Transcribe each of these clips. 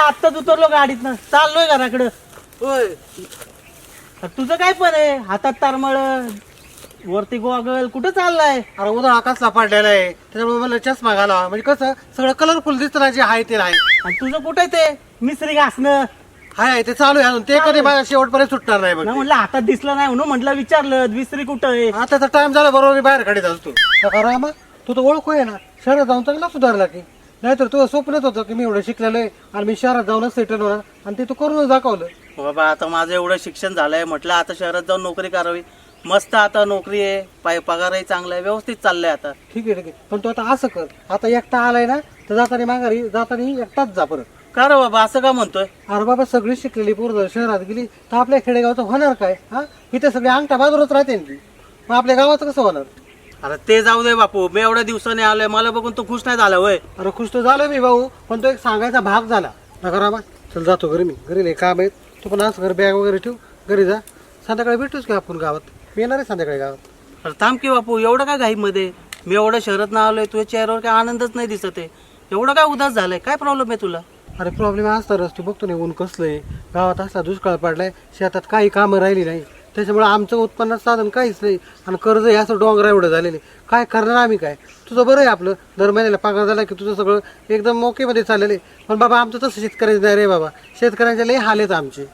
आत्ताच उतरलो गाडीतनं, चाललोय घराकडं. होय. तुझं काय पण आहे, हातात तारमळ, वरती गोगल, कुठं चाललाय? अरे उद्या कसला पडलेला आहे त्याच्यामुळे मला चष्मा घालावा, म्हणजे कसं सगळं कलरफुल दिसतं ना, जे आहे ते आहे. आणि तुझं कुठं ते मिसरी घासणं? हाय ते चालू आहे अजून, ते कधी माझ्या शेवटपर्यंत सुटणार नाही बघ. ना म्हटलं हातात दिसलं नाही म्हणून म्हटलं विचारलं विसरी कुठं आहे. आता टाइम झाला बरोबर, मी बाहेर काढत असतो. रामा तू तर ओळखू आहे ना, शहरात जाऊन चांगला सुधारला की. नाहीतर तुझं स्वप्नच होतं की मी एवढं शिकलेलं आहे आणि मी शहरात जाऊनच सेटल होणार, आणि ते तू करूनच दाखवलं. बाबा आता माझं एवढं शिक्षण झालंय, म्हटलं आता शहरात जाऊन नोकरी करावी. मस्त आता नोकरी आहे, पगारही चांगला आहे, व्यवस्थित चाललंय आता. ठीक आहे पण तू आता असं कर, आता एकटा आलाय ना तर जाताना माघारी जाताना एकटाच जा परत. का रे बाबा असं का म्हणतोय? अरे बाबा सगळी शिकलेली पोरं जर शहरात गेली तर आपल्या खेडेगावचं होणार काय? हा इथे सगळे अंगठा बाजूलाच राहते ना ती, मग आपल्या गावाचं कसं होणार? अरे ते जाऊ दे बापू, मी एवढ्या दिवसाने आलोय, मला बघून तू खुश नाही झाला होय? अरे खुश तर झालो मी भाऊ, पण तो एक सांगायचा भाग झाला. नका रामा, चल जातो घरी, मी घरी नाही काम आहेत. तू पण असं घर बॅग वगैरे ठेव, घरी जा. संध्याकाळी भेटूच की आपण गावात, मी येणार आहे संध्याकाळी गावात. अरे थांब की बापू, एवढं काय घाईमध्ये? मी एवढं शहरात ना आलोय, तुझ्या चेहऱ्यावर काय आनंदच नाही दिसत आहे. एवढं काय उदास झालंय? काय प्रॉब्लेम आहे तुला? अरे प्रॉब्लेम असताच, तू बघतो नाही ऊन कसलंय, गावात असला दुष्काळ पडलाय, शेतात काही कामं राहिली नाही, त्याच्यामुळे आमचं उत्पन्नाचं साधन काहीच नाही, आणि कर्ज हे असं डोंगरा एवढं झालेले, काय करणार आम्ही काय? तुझं बरं आहे आपलं, दर महिन्याला पगार झाला की तुझं सगळं एकदम मोकेमध्ये चाललेलं आहे. पण बाबा आमचं तसं शेतकऱ्याचं नाही रे बाबा, शेतकऱ्यांचे लई हाल आहेत आमचे.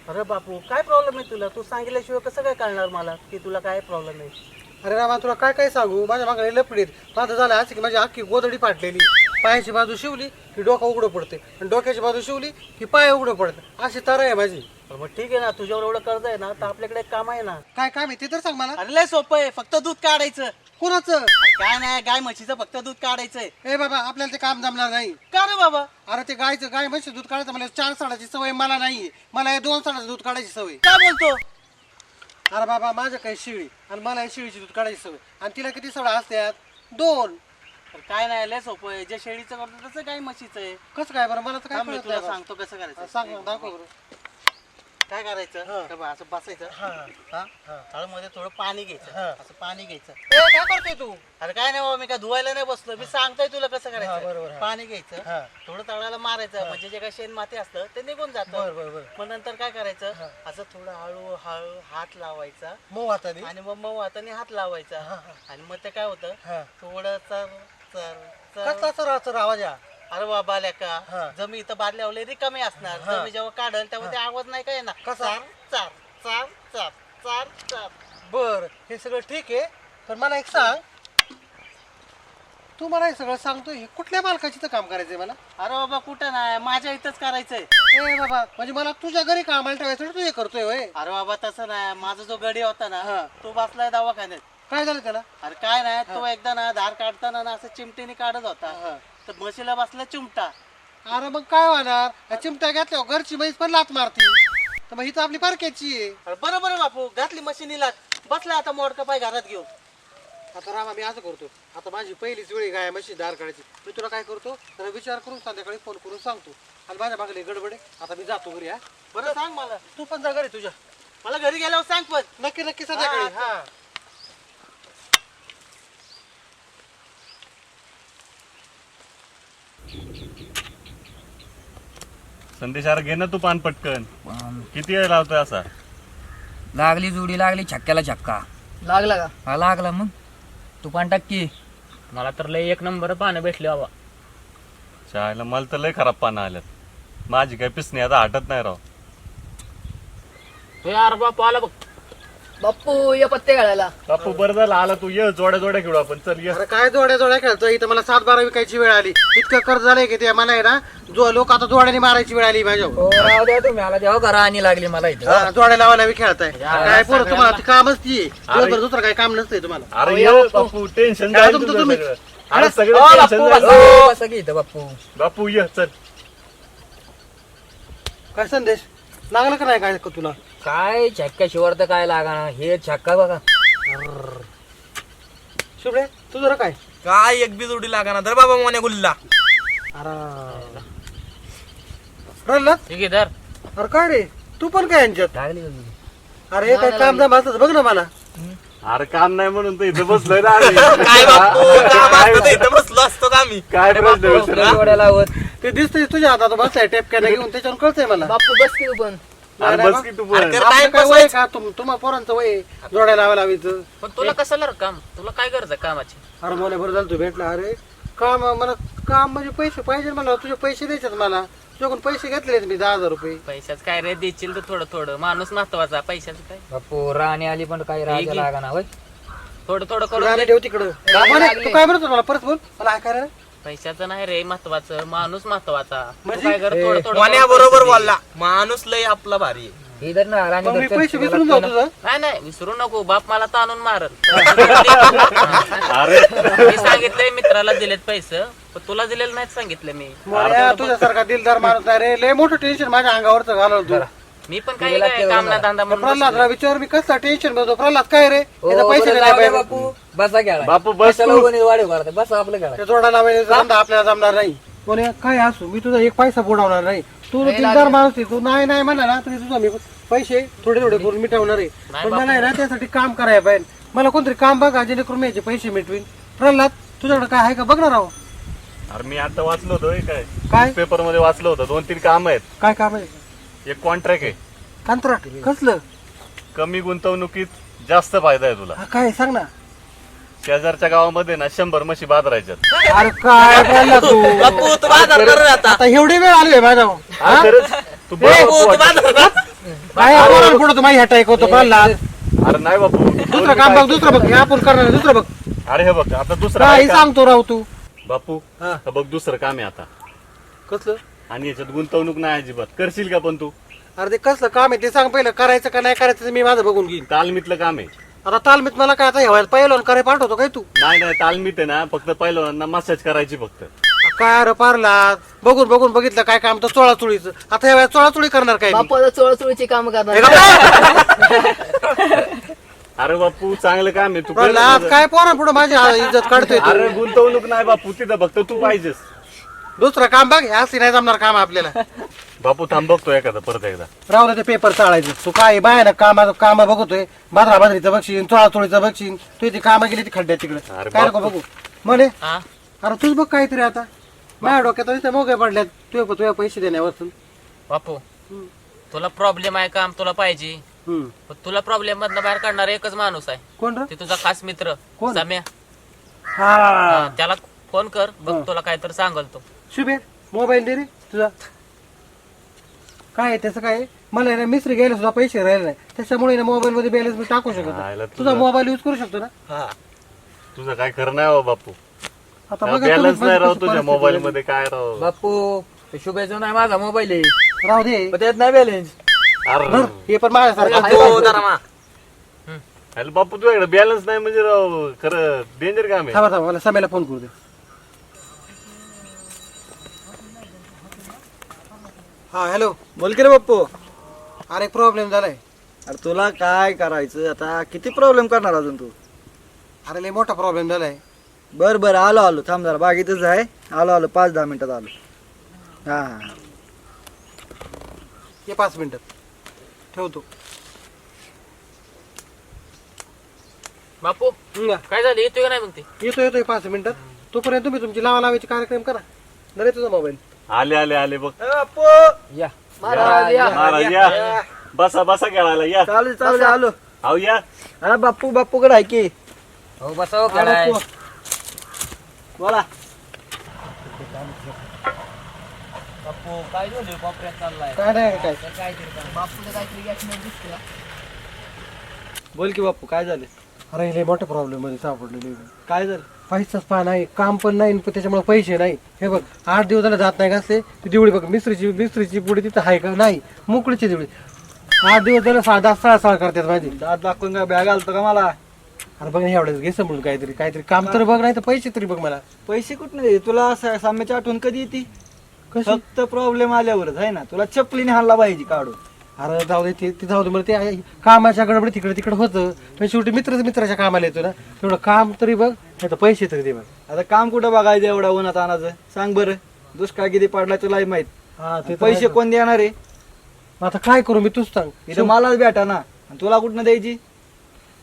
अरे बापू काय प्रॉब्लेम आहे तुला? तू सांगितल्याशिवाय कसं काय कळणार मला की तुला काय प्रॉब्लेम आहे? अरे रामा तुला काय काय सांगू, माझ्या मागे लपडीत माझं झालं असं की माझी अख्खी गोदडी फाटलेली, पायाची बाजू शिवली की डोकं उघडं पडते, आणि डोक्याची बाजू शिवली की पाय उघडं पडतं, अशी तर आहे माझी. मग ठीक आहे ना, तुझ्यावर एवढं कर्ज आहे ना, तर आपल्याकडे एक काम आहे ना. काय काम आहे ते तर सांग मला. अरे लय सोपं आहे, फक्त दूध काढायचं. कोणाचं? अरे काय नाही, गाय म्हशीचं फक्त दूध काढायचंय. ए बाबा आपल्याला ते काम जमणार नाही. का रे बाबा? अरे ते गाय म्हशी दूध काढायचं मला 4 साडाची सवय मला नाहीये, मला हे 2 साडाचं दूध काढायची सवय. काय बोलतो? अरे बाबा माझं काही शिळी, आणि मला हे शिळीची दूध काढायची सवय, आणि तिला किती सडा असतात? 2. अरे काय नाही, लय सोपं आहे. जे शेळीचं करतो तसं गाय म्हशीचं आहे. कसं काय बरं, मला तर काय थांब, मी कळत तुला नाही. सांगतो कसं करायचं. सांग ना, दाखव बरं. काय करायचं? हे बघ, असं बसायचं. मध्ये थोडं पाणी घ्यायचं, असं पाणी घ्यायचं. ए, काय करतोय तू? अरे काय नाही बाबा, मी काय धुवायला नाही बसलो, मी सांगतोय तुला कसं बरोबर, करायचं. हा. पाणी घ्यायचं, थोडं तळाला मारायचं, म्हणजे जे काही शेण माती असतं ते निघून जातं. बरं. मग नंतर काय करायचं, असं थोडं हळू हळू हात लावायचा, मऊ हाताने. आणि मग मऊ हाताने हात लावायचा, आणि मग ते काय होतं, थोडं चर चर चर. कसला सर आवाज या? अरे बाबा लेका, हा. जर मी इथं बादल्या रिकामी असणार, जर मी जेव्हा काढल तेव्हा ते आवाज नाही काय येणार. कसा? चार चार चार चार चार चार. बर, हे सगळं ठीक आहे, पण मला एक सांग, तू मला हे सगळं सांगतोय, हे कुठल्या मालकाची तर काम करायचंय मला? अरे बाबा कुठं नाही, माझ्या इथंच करायचंय. ए बाबा, म्हणजे मला तुझ्या घरी कामाला ठेवायचं, तू हे करतोय होय? अरे बाबा तसं नाही, माझा जो गडी होता ना, तो बसलाय दवाखान्यात. काय झालं त्याला? अरे काय नाही, तो एकदा ना धार काढताना ना असं चिमटीने काढत होता, तर म्हशीला बसला चिमटा. अरे मग काय होणार, या चिमट्या घेतल्यावर घरची म्हैस पण लात मारती, तर मग ही तर आपली पारख्याची आहे. अरे बरोबर आहे बापू, घातली मशीनीला, बसला आता मोडका पाय घरात घेऊन. आता रामा मी असं करतो, आता माझी पहिलीच वेळी गाय म्हशी दार काढायची, मी तुला काय करतो तर विचार करून संध्याकाळी फोन करून सांगतो, आणि माझ्या मागली गडबड आहे, आता मी जातो घरी. बरं सांग मला, तू पण जा घरी तुझ्या. मला घरी गेल्यावर सांग पण. नक्की संध्याकाळी. हा. संदेश अरे घे ना तू पान पटकन. किती वेळ लावतोय असा? लागली जोडी लागली, छक्क्याला छक्का लागला का? हा लागला. मग तू पण टक्की. मला तर लय एक नंबर पानं भेटले बाबा. चायला मला तर लय खराब पानं आल्यात, माझी काय पिसणी आता हटत नाही राव. यार बापू आला बघ. बाप्पू ये पत्ते घालायला. बापू बरं झालं आला तू, ये जोड्या खेळू आपण, चल ये. अरे काय जोड्या खेळतोय इथं, मला 7-12 विकायची वेळ आली, इतकं कर्ज झालंय की ते मला आहे ना, लोक आता जोड्याने मारायची वेळ आली माझ्यावर. हो राव द्या तुम्ही, आला देवा घरा आणि लागली मला इथं. जोड्या लावायला बी खेळताय काय पोरं, तुम्हाला ती कामच ती आहे. दिवसभर दुसरं काही काम नसतंय तुम्हाला. अरे ये बापू, टेन्शन काय जाईल तुमचं तुझं तुम्ही? सगळं. अरे हो, सगळं बाप्पू टेन्शन जाईल. बसा, बसा की इथं बाप्पू. बापू ये चल. काय संदेश लागलं का नाही काय तुला? काय छक्क्या शिवर तर काय लागा, हे छक्का बघा. शुभ्रे तुझं रे काय? काय एक बी जोडी लागा ना तर बाबा मोने गुल्ला. अरे रडला? ठीक आहे धर. अरे काय रे, तू पण काय यांच्यात? लागली का जोडी? अरे काय काम जमा असतं बघ ना मला. अरे काम नाही म्हणून तर इथं बसलोय ना आम्ही. काय बापू काम असतं तर इथं बसलो असतो का आम्ही. काय प्रश्न बाप्पू, विचारला? जोड्या लावत ते दिसतंय तुझ्या हातात बसलाय टेपक्याने घेऊन त्याच्यावर कळतंय मला बापू बस की तू पण अरे नाही, बस की तू पण. आपलं काय वय का तुम्हा पोरांचं वय जोडायला लावा लावायचं पण तुला कसं काम तुला काय गरज आहे कामाची? अरे मोने बरं झालं तू भेटला अरे काम मला काम म्हणजे पैसे पाहिजे मला तुझे पैसे द्यायचे मला तुझ्याकडून पैसे घेतले मी 10,000 रुपये पैशाच काय रे देशील तर थोडं थोडं माणूस महत्वाचा पैशाचं काय बापू राणी आली पण काही राजा लागा ना होय. थोडं थोडं करून गाडी दे. ठेव तिकडं मोने, तू काय म्हणतो मला परत बोल मला ऐकायला रे. पैशाचं नाही रे महत्वाचं माणूस महत्वाचा तू म्हणजे? काय कर थोडं थोडं मोन्या करून बरोबर पैसे दे. बोलला माणूस लय आपला भारी आहे. हे धर ना राणी मग मी धर, पैसे चल, विसरून चल, जाऊ तुझं नाही नाही विसरू नको बाप मला ताणून मारल अरे मी सांगितलंय मित्राला दिलेत पैसे पण तुला दिलेलं नाहीत सांगितलं मी मोन्या, तुझ्यासारखा दिलदार माणूस नाही रे लय मोठं टेन्शन माझ्या अंगावरचं घालवलं तू मी पण काही काय काम ना धंदा म्हणून प्रल्हाद विचार मी कसला टेन्शन मध्ये प्रल्हाद काय रे ओ, याचा पैसे बरं, नाही जाऊ द्या पाहिजे. बापू बसा घ्या बापू बस तू. वाढीव करते बसा आपलं घ्या ते जोडा लावायचा धंदा आपल्याला जमणार नाही कोणी काय असू मी तुझा एक पैसा बुडवणार नाही तू दिलदार माणूस आहे तू नाही नाही म्हणला ना तरी तुझा मी पैसे थोडे थोडे करून मिटवणार आहे पण मला आहे ना त्यासाठी काम करायला पाहिजे मला कोणतरी काम बघा जेणेकरून मी याचे पैसे मिटवीन प्रल्हाद तुझ्याकडे काय आहे का बघणार आहो अरे मी आता वाचलो होतो हे काय काय पेपर मध्ये वाचलं होतं 2-3 काम आहेत. काय काम आहे एक कॉन्ट्रॅक्ट आहे कंत्राट कसलं कमी गुंतवणुकीत जास्त फायदा आहे तुला. हा, काय सांग ना शेजारच्या गावामध्ये ना 100 म्हशी बाजारायच्यात. अरे काय प्रल्हाद तू बापू तू बाजार कर रे आता आता एवढी वेळ आली माझ्या हा, खरंच? तू बघ बापू तू वाटतं. बाजार कर. काय पोराला पुढं तुम्ही हटा ऐकवतो प्रल्हाद अरे नाही बापू दुसरं काम बघ दुसरं बघ हे आपण करणार आहे, दुसरं बघ अरे हे बघ आता दुसरं काही आहे का? सांगतो राव तू बापू हा. हे बघ दुसरं काम आहे आता कसलं आणि याच्यात गुंतवणूक नाही अजिबात. करशील का पण तू? अरे ते कसलं काम आहे ते सांग पहिलं करायचं का नाही करायचं ते मी माझं बघून घेईन तालमीतलं काम आहे. आता तालमीत मला काय आता ह्यावायला पहिलं करायला पाठवतो काय तू नाही नाही तालमीत आहे ना फक्त पहिल्यांदा मसाज करायची फक्त. काय अरे पारला बघून बघून बघितलं काय काम तर चोळाचोळीचं आता ह्या वेळेला चोळाचोळी करणार काय मी? बापू आता चोळचोळीची काम करणार हे का? अरे बापू चांगलं काम आहे तू कर प्रल्हाद ना. काय पोरा पुढे माझी इज्जत काढतोय तू. अरे गुंतवणूक नाही बापू तिथं फक्त तू पाहिजेस. दुसरं काम बघ असं नाही जमणार काम आपल्याला बापू थांब बघतो एखादा परत एकदा. राहू दे ते पेपर चाळायचं तू काय बाय ना काम बघतोय बाजरा बाजरीचं बघशीन चोळाचोळीचं बघशीन तू ती कामं गेली ती खड्ड्यात तिकडे अरे काय नको बाप. बघू म्हणे हा अरे तुझ बघ काहीतरी आता माझ्या डोक्यात मोगे पडल्यात तुझ्या पैसे देण्यावर बापू तुला प्रॉब्लेम आहे काम तुला पाहिजे पण तुला प्रॉब्लेम मधनं बाहेर काढणार एकच माणूस आहे कोण रे ते तुझा खास मित्र कोण? सम्या हा त्याला फोन कर बघ तुला काहीतरी सांगल तो. शुभे मोबाईल दे रे तुझा काय आहे त्याचं काय आहे? मला आहे ना मिस्त्री घ्यायला सुद्धा पैसे राहिले नाही त्याच्यामुळे मोबाईल मध्ये बॅलन्स मी टाकू शकत राहिला नाही. तुझा. तुझा मोबाईल युज करू शकतो ना हा. तुझं काय खरं नाही हो बापू. आता बघा बॅलन्स तुम्हीच नाही राव माझी तुझ्या परिस्थिती मोबाईल झाली. मध्ये काय राव. बापू ते शुभेच्छा नाही माझा मोबाईल आहे राहू दे पण त्यात नाही बॅलेन्स अरे धर, हे पण माझ्यासारखं बापू जरा मा. अरे बापू तुझ्याकडे बॅलन्स नाही म्हणजे राव खरं डेंजर काम आहे. थांबा मला समेला फोन करू दे हा हॅलो बोल की रे बाप्पू. अरे प्रॉब्लेम झालाय अरे तुला काय करायचं आता किती प्रॉब्लेम करणार अजून तू. अरे लय मोठा प्रॉब्लेम झालाय बर बर आलो थांब जरा बागेतच आहे आलो 5-10 मिनिटात आलो. हा हा ये 5 मिनिटात ठेवतो बापू काय झालं येतोय का नाही मग ते येतोय 5 मिनिटात तोपर्यंत तुम्ही तुमची लावालावायची कार्यक्रम करा नरे तुझा मोबाईल आले बघ. ए बाप्पू या महाराज या. महाराज या बसा खेळायला या. चालू आलो. अहो या. हा बाप्पूकडे आहे की. हो बसाव काय बोला. काय झालं कॉपऱ्यात चाललाय काय नाही काय बापूला काहीतरी accident दिसतोय. बोल की बाप्पू काय झालं. अरे लय मोठ्या प्रॉब्लेम मध्ये सापडलेले काय झालं. पैसाच पहा नाही काम पण नाही पण त्याच्यामुळे पैसे नाही हे बघ 8 दिवस झाले जात नाही का असते ती दिवळी बघ मिस्त्रीची पुढे तिथं आहे का नाही मोकळीची दिवळी 8 दिवस झाले 10-10 करतात माझी दात दाखवून काय बॅग आलतो का मला. अरे बघ ना एवढंच घे समजून काहीतरी काम तर बघ नाही तर पैसे तरी बघ मला पैसे कुठं नाही तुला असं साम्याची आठवण कधी येते. कशी फक्त प्रॉब्लेम आल्यावरच आहे ना तुला चपलीने हाणला पाहिजे काढून. अरे जाऊ दे ते जाऊ दे मला ते कामाच्या गडबडी तिकडे होतं पण शेवटी मित्राच्या कामाला येतो ना तेवढं काम तरी बघ नाही तर पैसे तरी दे बघ आता काम कुठं बघायचं एवढा उन्हात आणायचं सांग बरं. दुष्काळ किती पडला तुलाही माहित. हा ते तर पैसे आहे. कोण देणार आहे. मग आता काय करू मी तूच सांग इथं मलाच भेटा ना आणि तुला कुठनं द्यायची.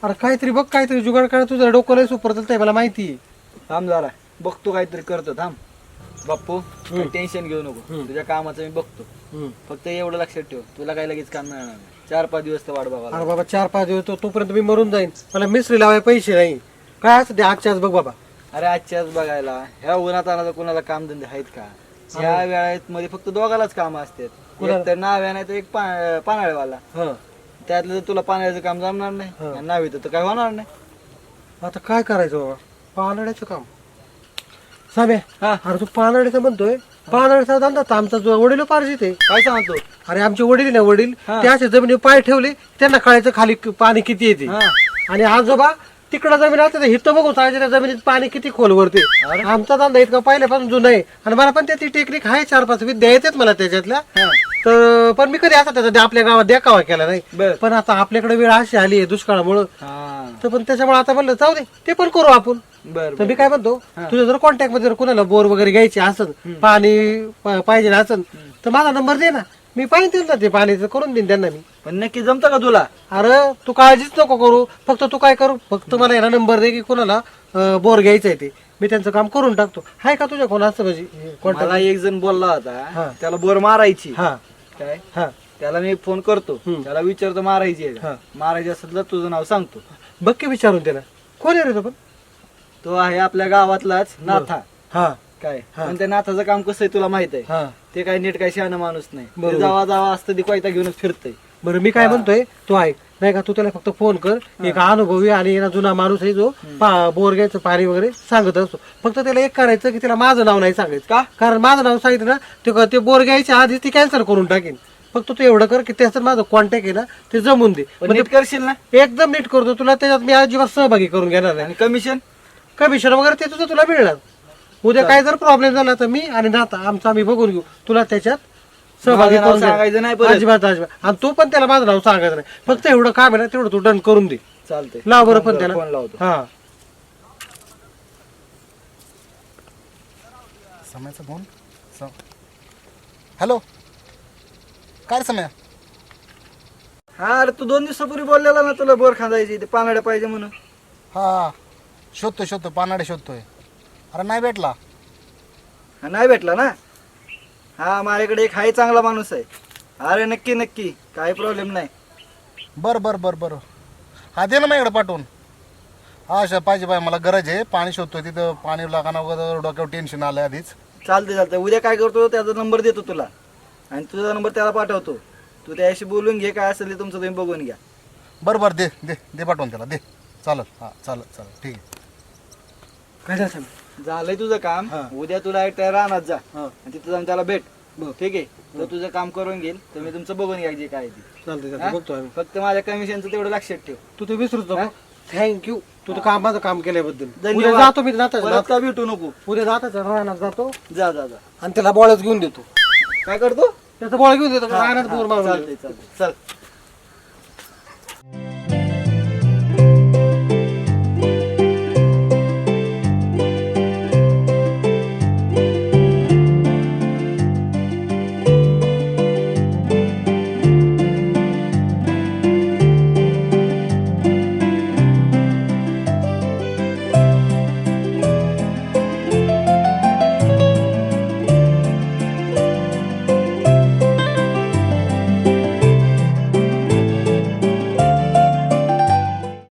अरे काहीतरी बघ काहीतरी जुगाड काढ तुझं डोकं लय सुपर आहे मला माहिती आहे थांब जरा बघतो काहीतरी करतो थांब. बाप्पू टेन्शन घेऊ नको, तुझ्या कामाचं मी बघतो. फक्त एवढं लक्षात ठेव, तुला काही लगेच काम मिळणार नाही. 4-5 दिवस तर वाट बघा. अरे बाबा 4-5 दिवस तोपर्यंत मी मरून जाईन. मला मिस्त्री लावाय पैसे नाही. काय असं ते आजच्या आज बघ बाबा. अरे आजच्याच बघायला ह्या उन्हात आणायला कोणाला कामधंदे आहेत का? ह्या वेळात मध्ये फक्त दोघालाच काम असतात. एक तर नाव्या नाही तर एक पानाळेवाला. हा त्यातलं तर तुला पाण्याचं काम जमणार नाही आणि नावी तर काय होणार नाही. आता काय करायचं बाबा? पानड्याचं काम साम्या. अरे तू पानड्याचं म्हणतोय, पानड्याचा धंदा तर आमचा जो वडीलोपार्जित आहे. काय सांगतो? अरे आमचे वडील ना वडील ते असे जमिनीवर पाय ठेवले, त्यांना कळायचं खाली पाणी किती येते. आणि आजोबा तिकडं जमीन असते हिथं बघू सांगायचं त्या जमिनीत पाणी किती खोल वरते. आमचा धंदा इतका पहिल्यापासून जुना आहे आणि मला पण त्याची टेक्निक आहे. 4-5 विद्या येतात मला त्याच्यातल्या. तर पण मी कधी असा त्याचा आपल्या गावात देखावा केला नाही. पण आता आपल्याकडे वेळ अशी आली आहे दुष्काळामुळं, तर पण त्याच्यामुळे आता म्हणलं जाऊ दे ते पण करू आपण. तर मी काय म्हणतो, तुझ्या जर कॉन्टॅक्ट मध्ये जर कोणाला बोर वगैरे घ्यायची असेल, पाणी पाहिजे असेल तर माझा नंबर दे ना, मी पाहिजे त्यांना ते पाणीचं करून देईन त्यांना मी. पण नक्की जमतं का तुला? अरे तू काळजीच नको करू, फक्त तू काय करू, फक्त मला याला नंबर दे की कोणाला बोर घ्यायचा आहे ते, मी त्यांचं काम करून टाकतो. हाय का तुझ्या कोण असं म्हणजे मला एक जण बोलला होता त्याला बोर मारायची. हा काय हा त्याला मी फोन करतो, त्याला विचारतो मारायची आहे का? मारायची असेल तर तुझं नाव सांगतो. बघ की विचारून त्याला. कोण आहे रे तो? पण तो आहे आपल्या गावातलाच नाथा. हा काय पण त्या नाथाचं काम कसं आहे तुला माहित आहे. हा ते काय नीट काय शहाणा माणूस नाही. ते जावा जावा असतं ती कोयता घेऊनच फिरतय. बरं मी काय म्हणतोय, तू ऐक नाही का, तू त्याला फक्त फोन कर. एक अनुभवी आणि ना जुना माणूस आहे जो बोर घ्यायचं पाणी वगैरे सांगत असतो. फक्त त्याला एक करायचं की त्याला माझं नाव नाही सांगायचं. का? कारण माझं नाव सांगितलं ना ते बोर घ्यायच्या आधीच ती कॅन्सल करून टाकेन. फक्त तू एवढं कर की त्याचं माझं कॉन्टॅक्ट आहे ना ते जमून दे. नीट करशील ना? एकदम नीट करतो तुला, त्याच्यात मी अजिबात सहभागी करून घेणार नाही. आणि कमिशन कमिशन वगैरे ते तुझं तुला मिळणार. उद्या काय जर प्रॉब्लेम झाला तर मी आणि नाता आमचा आम्ही बघून घेऊ, तुला त्याच्यात सहभागी माझं नाव करून सांगायचं नाही परत. अजिबात अजिबात. आणि तू पण त्याला माझं नाव सांगायचं नाही. फक्त एवढं काम आहे ना तेवढं तू डन करून दे. चालतंय. लाव बरं पण त्याला. फोन लावतो. हा समयाचा फोन. हॅलो काय रे समय? हा अरे तू 2 दिवसापूर्वी बोललेला ना तुला बोर खांदायची, ते पानाड्या पाहिजे म्हणून. हा शोधतोय पानाडे शोधतोय. अरे नाही भेटला. नाही भेटला ना? हा माझ्याकडे एक हाय चांगला माणूस आहे. अरे नक्की नक्की काही प्रॉब्लेम नाही. बरं हा दे ना माझ्याकडे पाठवून. हा अशा पाहिजे मला गरज आहे. पाणी शोधतोय तिथं, पाणी लागाना वगैरे डोक्यावर टेन्शन आलंय आधीच. चालतंय उद्या काय करतो त्याचा नंबर देतो तुला आणि तुझा नंबर त्याला पाठवतो. तू त्याशी बोलून घे, काय असेल ते तुमचं तुम्ही बघून घ्या. बरं दे पाठवून त्याला दे. चालेल हा चालेल ठीक आहे. काय झालं? झालंय तुझं काम. उद्या तुला एक रानात जा आणि तिथं जाऊन त्याला भेट. ठीक आहे? तो तुझं काम करून घेईल, तर मी तुमचं बघून घ्या जे काय ते. चालतंय बघतो आम्ही. फक्त माझ्या कमिशनचं तेवढं लक्षात ठेव. तू ते विसरूच नको. थँक्यू तू तर माझं काम केल्याबद्दल. उद्या धन्यवाद. जातो मी नाता परत का भेटू नको. उद्या जाताच्या रानात जातो जा आणि त्याला बॉळच घेऊन देतो. काय करतो? त्याचा बॉळ घेऊन देतो रानात बोर मारून. चालतंय चल.